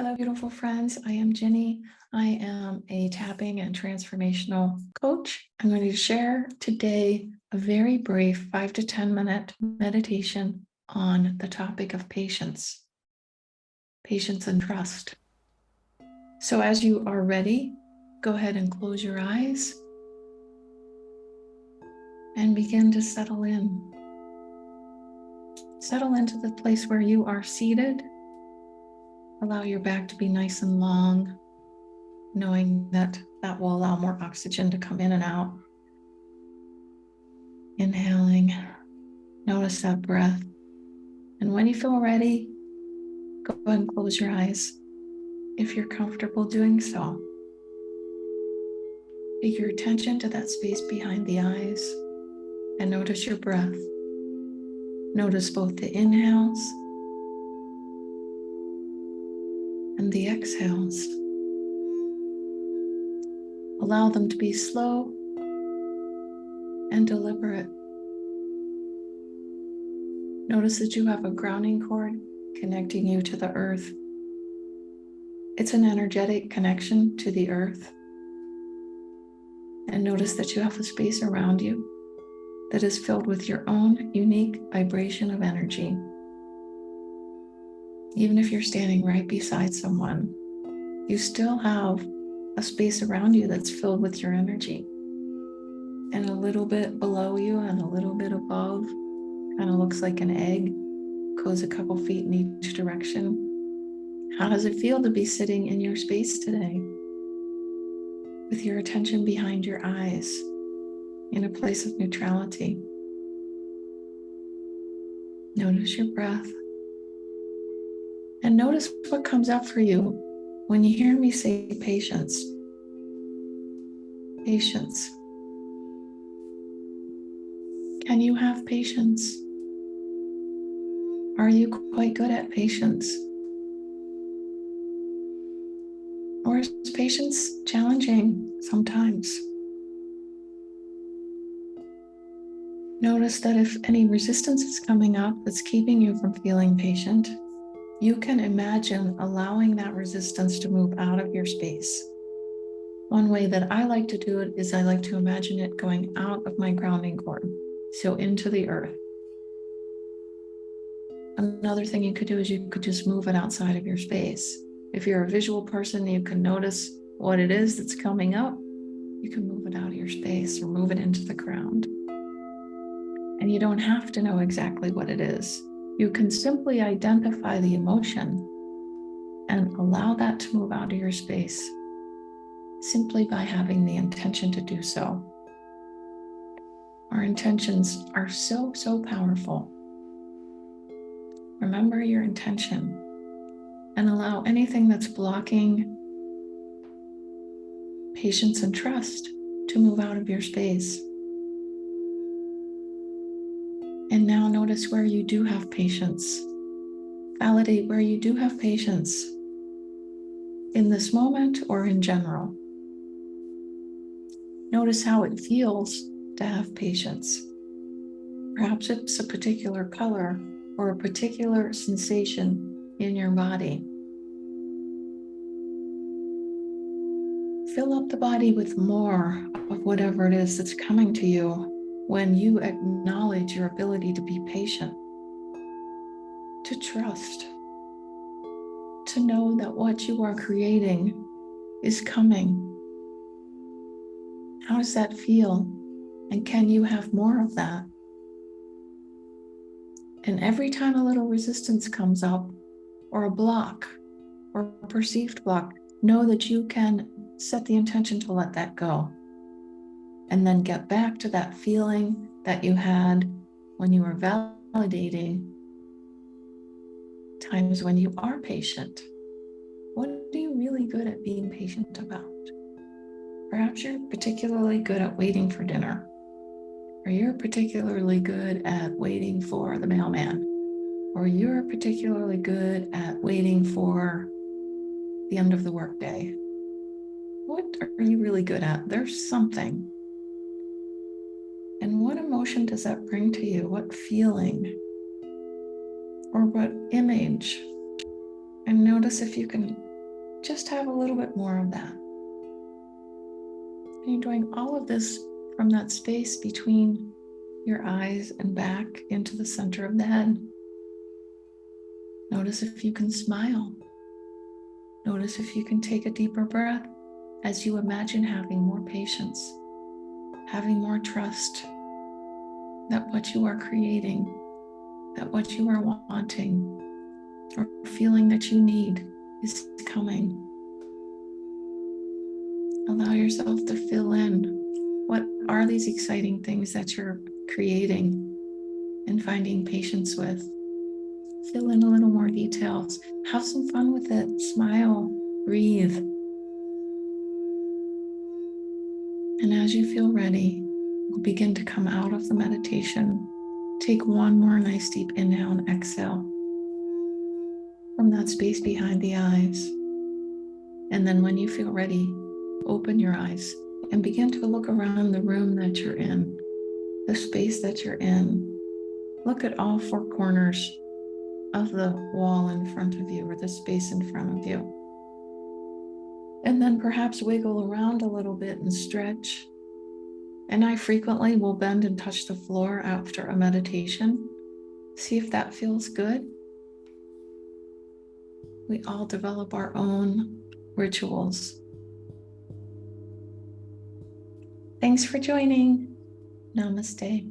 Hello, beautiful friends. I am Jenny. I am a tapping and transformational coach. I'm going to share today a very brief 5 to 10 minute meditation on the topic of patience and trust. So as you are ready, go ahead and close your eyes and begin to settle in. Settle into the place where you are seated. Allow your back to be nice and long, knowing that will allow more oxygen to come in and out. Inhaling, notice that breath. And when you feel ready, go ahead and close your eyes if you're comfortable doing so. Take your attention to that space behind the eyes and notice your breath. Notice both the inhales and the exhales. Allow them to be slow and deliberate. Notice that you have a grounding cord connecting you to the earth. It's an energetic connection to the earth. And notice that you have a space around you that is filled with your own unique vibration of energy. Even if you're standing right beside someone, you still have a space around you that's filled with your energy. And a little bit below you and a little bit above, kind of looks like an egg, goes a couple feet in each direction. How does it feel to be sitting in your space today? With your attention behind your eyes, in a place of neutrality. Notice your breath. And notice what comes up for you when you hear me say patience. Patience. Can you have patience? Are you quite good at patience? Or is patience challenging sometimes? Notice that if any resistance is coming up that's keeping you from feeling patient, you can imagine allowing that resistance to move out of your space. One way that I like to do it is I like to imagine it going out of my grounding cord, so into the earth. Another thing you could do is you could just move it outside of your space. If you're a visual person, you can notice what it is that's coming up. You can move it out of your space or move it into the ground. And you don't have to know exactly what it is. You can simply identify the emotion and allow that to move out of your space simply by having the intention to do so. Our intentions are so powerful. Remember your intention and allow anything that's blocking patience and trust to move out of your space. And now notice where you do have patience. Validate where you do have patience in this moment or in general. Notice how it feels to have patience. Perhaps it's a particular color or a particular sensation in your body. Fill up the body with more of whatever it is that's coming to you when you acknowledge your ability to be patient, to trust, to know that what you are creating is coming. How does that feel? And can you have more of that? And every time a little resistance comes up, or a block, or a perceived block, know that you can set the intention to let that go. And then get back to that feeling that you had when you were validating times when you are patient. What are you really good at being patient about? Perhaps you're particularly good at waiting for dinner, or you're particularly good at waiting for the mailman, or you're particularly good at waiting for the end of the workday. What are you really good at? There's something. And what emotion does that bring to you? What feeling? Or what image? And notice if you can just have a little bit more of that. And you're doing all of this from that space between your eyes and back into the center of the head. Notice if you can smile. Notice if you can take a deeper breath as you imagine having more patience, having more trust that what you are creating, that what you are wanting or feeling that you need is coming. Allow yourself to fill in. What are these exciting things that you're creating and finding patience with? Fill in a little more details. Have some fun with it. Smile, breathe. And as you feel ready, we'll begin to come out of the meditation. Take one more nice deep inhale and exhale from that space behind the eyes. And then when you feel ready, open your eyes and begin to look around the room that you're in, the space that you're in. Look at all four corners of the wall in front of you or the space in front of you. And then perhaps wiggle around a little bit and stretch. And I frequently will bend and touch the floor after a meditation. See if that feels good. We all develop our own rituals. Thanks for joining. Namaste.